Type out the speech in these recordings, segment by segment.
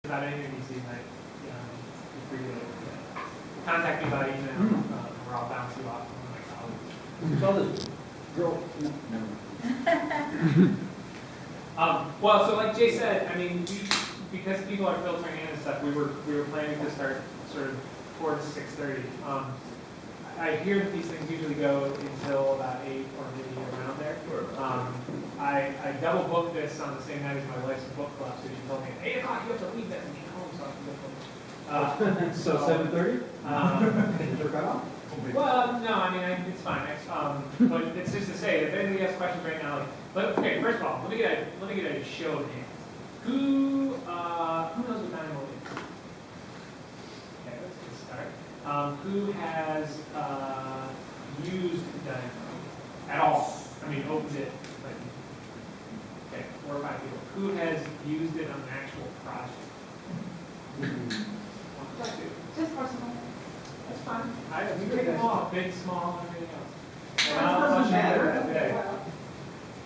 About anything you see tonight, feel free to contact me by email, or I'll bounce you off one of my colleagues. So this girl, no, never mind. Well, so like Jay said, I mean, because people are filtering in and stuff, we were planning to start sort of towards 6:30. I hear that these things usually go until about 8 or maybe around there. I double booked this on the same night as my wife's book club, so she told me at 8 o'clock you have to leave that and get home so I can get home. So 7:30? Took that off? Well, no, I mean, it's fine. But it's just to say, if anybody has questions right now, okay, first of all, let me get a show of hands. Who knows what Dynamo is? Okay, let's get a start. Who has used Dynamo at all? I mean, opened it. Okay, 4 or 5 people. Who has used it on an actual project? Just personal. That's fine. We take them all, big, small, everything else. And Well, I'll it doesn't show you matter. that today.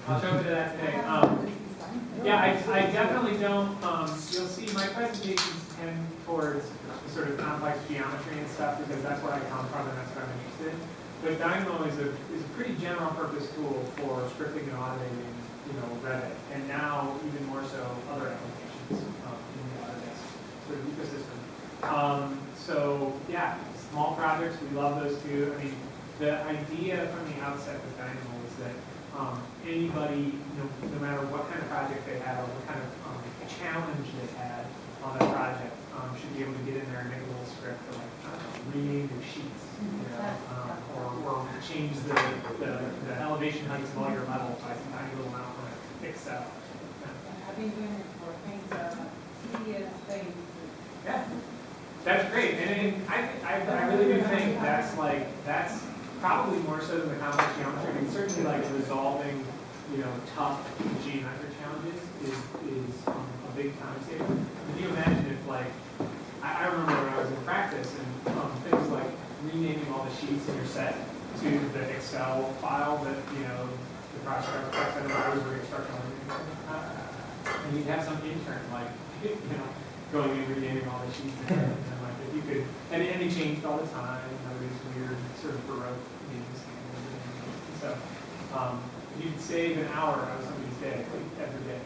I'll show you that today. Yeah, I definitely don't, you'll see my presentations tend towards sort of complex geometry and stuff because that's where I come from and that's what I'm interested in. But Dynamo is a pretty general purpose tool for scripting and automating, Revit, and now even more so other applications in the Autodesk sort of ecosystem. So yeah, small projects, we love those too. I mean, the idea from the outset with Dynamo is that anybody, no matter what kind of project they had or what kind of challenge they had on that project, should be able to get in there and make a little script for like, I don't know, rename your sheets, or change the elevation heights of all your levels by some tiny little amount from Excel. I've been doing it for things tedious things. Yeah, that's great, and I really do think that's probably more so than the complex geometry. I mean, certainly like resolving, tough geometric challenges is a big time saver. Can you imagine if I remember when I was in practice and things like renaming all the sheets in your set to the Excel file that the project architect said I was doing instructional, and you'd have some intern going and renaming all the sheets and if you could, and they changed all the time. These weird sort of baroque names. So you could save an hour out of somebody's day, every day.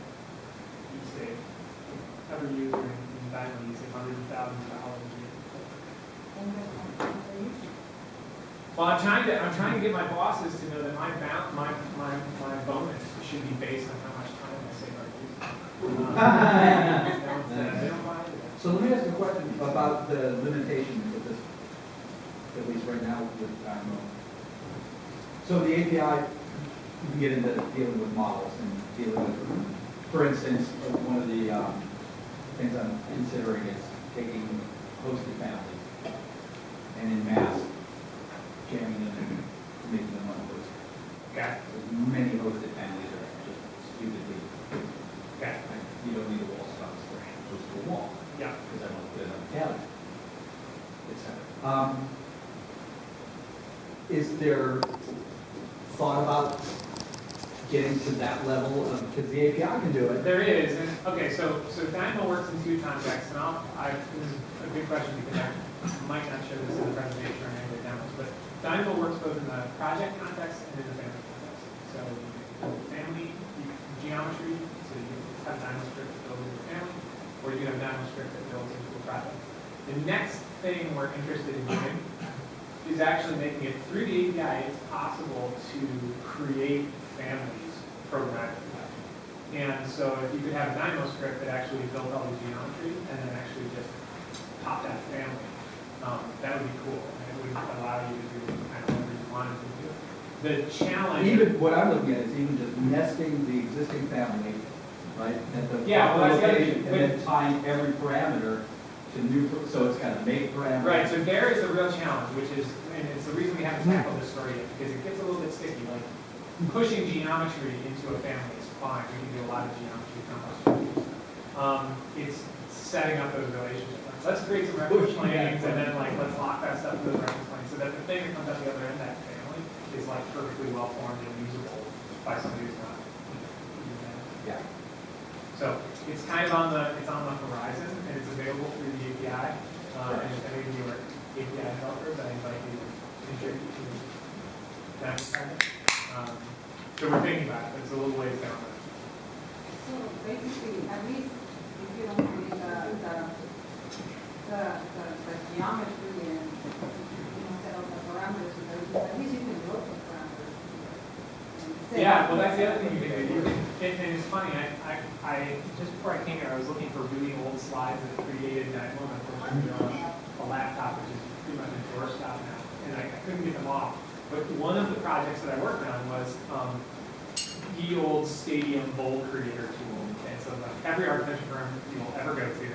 You save every user in Dynamo, you save hundreds of thousands of dollars a year. Well, I'm trying to get my bosses to know that my bonus should be based on how much time I save our users. They don't buy it. So let me ask a question about the limitations of this, at least right now with Dynamo. So the API, you can get into dealing with models and dealing with, for instance, one of the things I'm considering is taking hosted families and in mass jamming them and making them unhosted. Okay. Many hosted families are just stupidly, Okay. you don't need a wall stop, it's just a wall. Yeah. Because I don't put it on the cabinet, etc. Is there thought about getting to that level of, because the API can do it? There is, and okay, so Dynamo works in 2 contexts, and this is a good question because I might not show this in the presentation or any of the demos, but Dynamo works both in the project context and in the family context. So family geometry, so you have Dynamo script that builds into a family, or you can have Dynamo script that builds into a project. The next thing we're interested in doing is actually making it through the API, it's possible to create families programmatically. And so if you could have a Dynamo script that actually built all the geometry and then actually just pop that family, that would be cool. And it would allow you to do kind of whatever you wanted to do. The challenge... Even what I'm looking at is even just nesting the existing family, right? At the location, and then tying every parameter to new, so it's kind of make parameters. Right, so there is a real challenge, which is, and it's the reason we haven't tackled this story yet, because it gets a little bit sticky. Like, pushing geometry into a family is fine. We can do a lot of geometry complex. It's setting up those relationships. Let's create some reference planes, and then let's lock that stuff to those reference planes, so that the thing that comes out the other end of that family is perfectly well formed and usable by somebody who's not using that. Yeah. So it's kind of on the horizon, and it's Yeah, well, that's the other thing you can do. And it's funny, I just before I came here, I was looking for really old slides that predated Dynamo, and unfortunately they're on a laptop, which is pretty much a doorstop now, and I couldn't get them off. But one of the projects that I worked on was the old stadium bowl creator tool. And so like every architecture firm you'll ever go to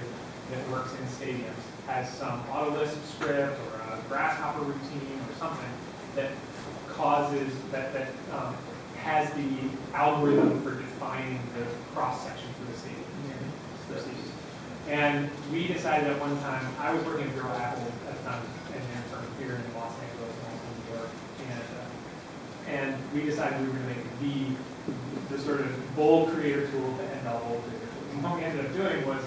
that works in stadiums has some AutoLisp script or a grasshopper routine or something that causes, that has the algorithm for defining the cross-section for the stadium. And we decided at one time, I was working at Bureau Apple at the time, engineering firm here in Los Angeles and also in New York, and we decided we were going to make the sort of bold creator tool to end all bold creator tools. And what we ended up doing was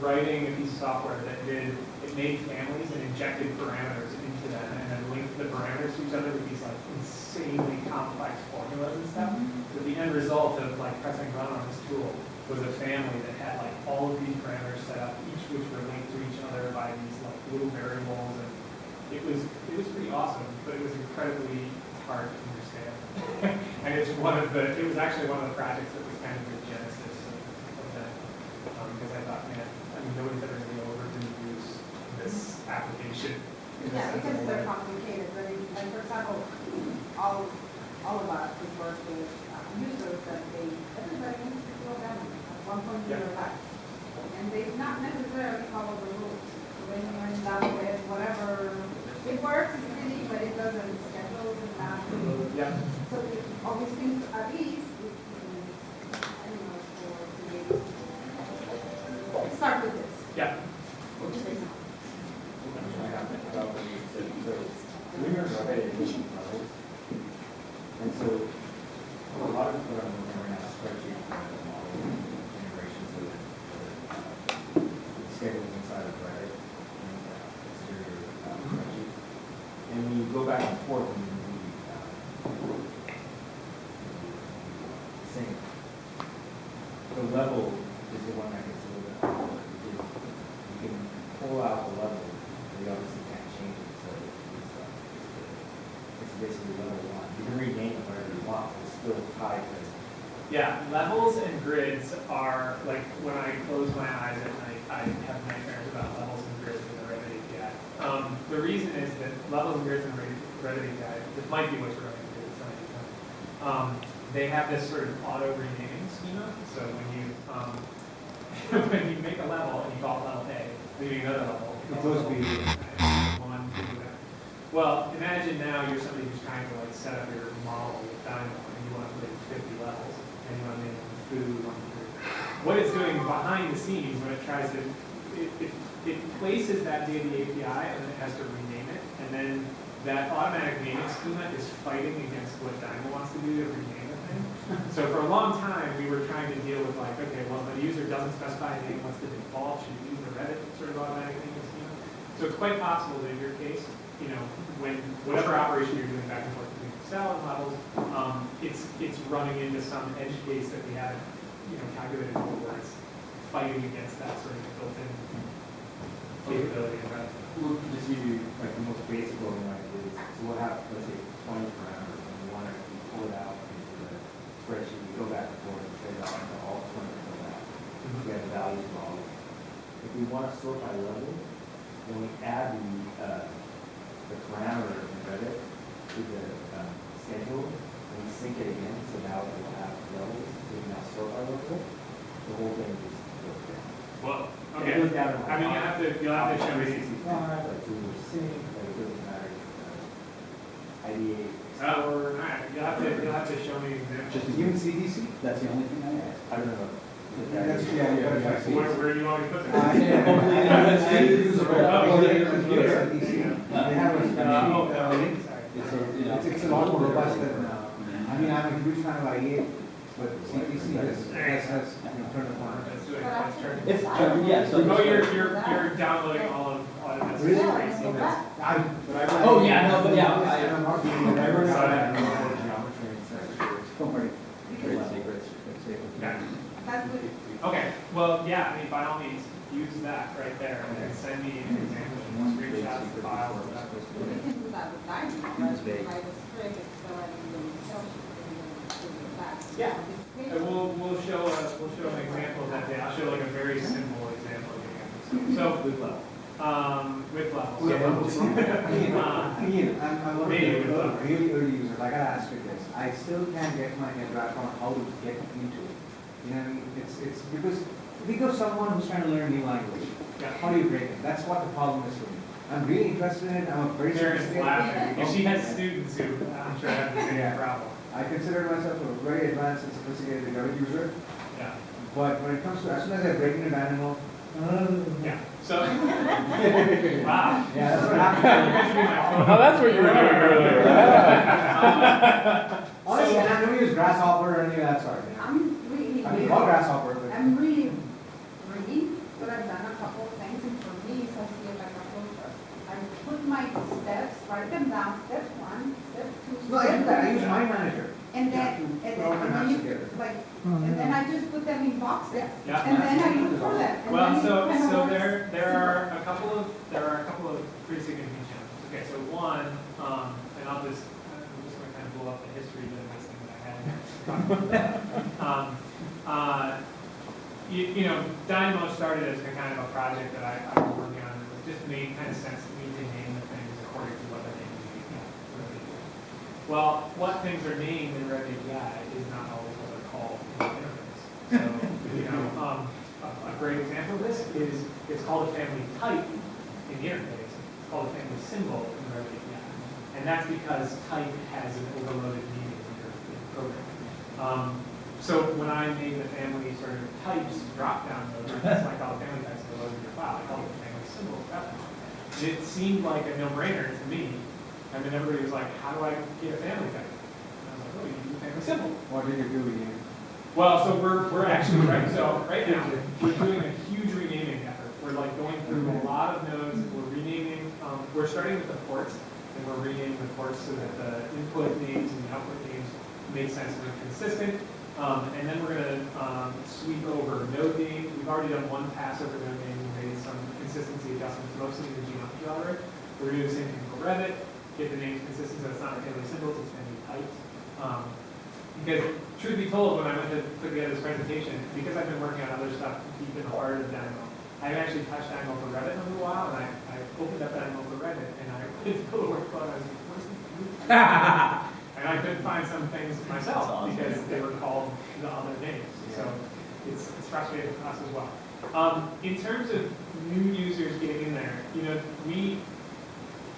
writing a piece of software that it made families and injected parameters into them and then linked the parameters to each other with these like insanely complex formulas and stuff. So the end result of like pressing run on this tool was a family that had like all of these parameters set up, each which were linked to each other by these like little variables, and it was pretty awesome, but it was incredibly hard to understand. And it was actually one of the projects that was kind of the genesis of that, because I thought, man, I mean, nobody's ever going to be able to use this application. Yeah, because they're complicated, really. Like, for example, all of us who work with users that everybody needs to do them at one point in their life. And they not necessarily follow the rules. So when you're in that with whatever, it works, it's really, but it doesn't schedule and not. Yeah. So all these things, at least, I don't know, for creators. Let's start with this. Yeah. And so a lot of what I'm looking at right now is spreadsheet model integrations with schedules inside of Reddit and exterior spreadsheet. And when you go back and forth and you sync, the level is the one that gets a little bit harder because you can pull out the level, but you obviously can't change it. So it's basically level one. You can rename it whatever you want, but it's still tied to. Yeah, levels and grids are, like, when I close my eyes at night, I have nightmares about levels and grids in the Revit API. The reason is that levels and grids in the Revit API, this might be what you're running into, it's not even. They have this sort of auto renaming schema, so when you when you make a level and you call it level A, then you make another level. It goes B. 1, 2, well, imagine now you're somebody who's trying to like set up your model with Dynamo and you want to put in 50 levels and you want to make food, what it's doing behind the scenes when it tries to, it places that data API and then it has to rename it, and then that automatic naming schema is fighting against what Dynamo wants to do to rename the thing. So for a long time we were trying to deal with like, okay, well if the user doesn't specify a name, what's the default? Should you use the Reddit sort of automatic naming schema? So it's quite possible that in your case, you know, when whatever operation you're doing back and forth between Excel and levels, it's running into some edge case that we haven't, you know, calculated for, where it's fighting against that sort of built-in capability. We'll just give you like the most basic one like is, so we'll have, let's say, 20 parameters, and we want to pull it out into the spreadsheet. We go back and forth and trade off into all 20 of that. We have the values for all of them. If we want to sort by level, then we add the parameter in Reddit to the schedule, and we sync it again, so now it will have levels, so we can now sort by level. The whole thing just goes down. Well, It okay. goes down to I mean, you'll have to show me. 365, like Google Sync, like it doesn't matter. IDA Oh, all right. You'll have to show me examples. Just even CDC, that's the only thing I asked. I don't know. That's, yeah. Where do you want me to put that? Hopefully, it's usable. Oh, Or yeah. computer. Yeah. They have a Oh, spreadsheet. sorry. It's a lot more robust than, I mean, I'm a huge fan of IDA, but CDC has turned the corner. Let's do it. Let's turn. It's, yeah, so. Oh, you're downloading all of this. Really? Oh, yeah, no, but yeah, I'm not doing it. I run out of Geometry and such. Don't worry. Trade secrets. Okay. That's good. Okay, well, yeah, I mean, by all means, use that right there and then send me an example, screenshots, the file, or whatever. We can do that with Dynamo, right? By the script, it's still in the Excel sheet, that. Yeah. And we'll show an example of that day. I'll show like a very simple example again. So, With level. with levels. Again, I'm one of Maybe the with levels. really early users. I gotta ask you this. I still can't get my head wrapped around how to get into it. You know, what I mean, it's because think of someone who's trying to learn a new language. Yeah. How do you break it? That's what the problem is for me. I'm really interested in it. I'm a very Karen's sophisticated. laughing because she has students who I'm sure have the same problem. I consider myself a very advanced and sophisticated Revit user, Yeah. but when it comes to, as soon as I break into Dynamo, Yeah. So, wow. yeah, that's what happens. Oh, that's what you were doing earlier. Honestly, I never use Grasshopper or any of that sort. You know? I'm really, I mean, call Grasshopper, but. I'm really reading, but I've done a couple of things, and for me, it's I feel like a filter. I put my steps, write them down, step 1, step 2, No, I do that. I use step my manager. and then, to and put all my then maps you, together. like, and then I just put them in boxes, Yeah. and then I look for them. and Well, then it so kind of works. there are a couple of pretty significant challenges. Okay, so one, and I'm just going to kind of blow up the history of this thing that I had. You know, Dynamo started as a kind of a project that I was working on. It just made kind of sense to me to name the things according to what they're named in Revit API. Well, what things are named in Revit API is not always what they're called in the interface. So, you know, a great example of this is it's called a family type in the interface. It's called a family symbol in the Revit API. And that's because type has an overloaded meaning in your program. So when I made the family sort of types drop-down mode, it's like all the family types that loaded in your file. I called it the family symbol drop-down. It seemed like a no-brainer to me. I mean, everybody was like, how do I get a family type? And I was like, oh, you use a family symbol. What did you do again? Well, so we're actually, right now, we're doing a huge renaming effort. We're like going through a lot of nodes, and we're renaming, we're starting with the ports, and we're renaming the ports so that the input names and the output names make sense and are consistent. And then we're going to sweep over node names. We've already done one pass over node names and made some consistency adjustments, mostly in the geometry already. We're doing the same thing for Revit, get the names consistent so it's not family symbols, it's family types. Because truth be told, when I went to put together this presentation, because I've been working on other stuff deep in the heart of Dynamo, I actually touched Dynamo for Revit in a little while, and I opened up Dynamo for Revit, and I did the workflow, and I was like, what is this? And I couldn't find some things myself because they were called the other names. So it's frustrating for us as well. In terms of new users getting in there, you know,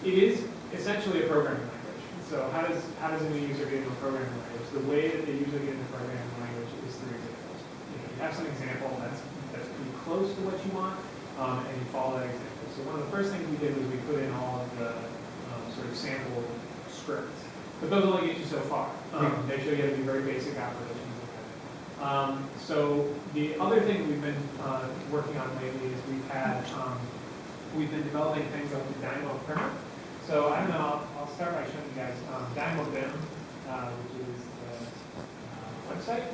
it is essentially a programming language. So how does a new user get into a programming language? The way that they usually get into programming language is through examples. You know, you have some example that's pretty close to what you want, and you follow that example. So one of the first things we did was we put in all of the sort of sample scripts. But those only get you so far. They show you how to do very basic operations. So the other thing we've been working on lately is we've been developing things like the Dynamo Primer. So I don't know, I'll start by showing you guys Dynamo BIM, which is the website.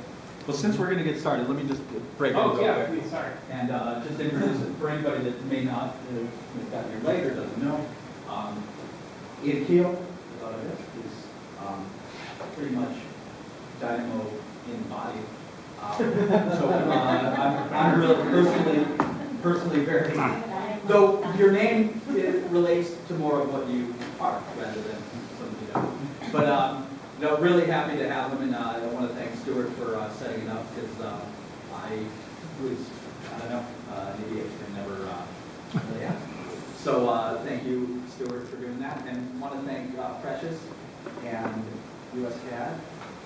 Well, since we're going to get started, let me just break it. Oh, yeah, please, sorry. And just introduce it for anybody that may not have gotten here late or doesn't know. In Keough, is pretty much Dynamo embodied. So I'm really personally very, though your name relates to more of what you are rather than something you know. But no, really happy to have them, and I want to thank Stuart for setting it up because I don't know, maybe it can never really happen. So thank you, Stuart, for doing that, and want to thank Precious and USCAD,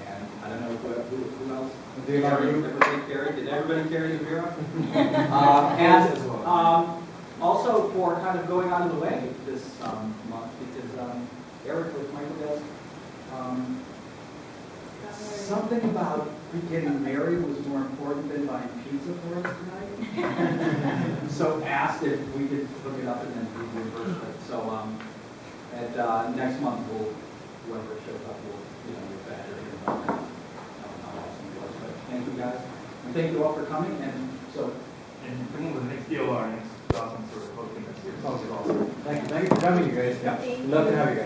and I don't know who else. Did everybody carry the bureau? And also for kind of going out of the way this month, because Eric with Michael does something about getting married was more important than buying pizza for us tonight. So asked if we could hook it up and then we reimburse it. So at next month whoever shows up will get back here about that. How awesome it was. But thank you guys. And thank you all for coming. And so And the next DLR, next awesome for hosting this year. Thank you for coming, you guys. Yeah. Love to have you guys.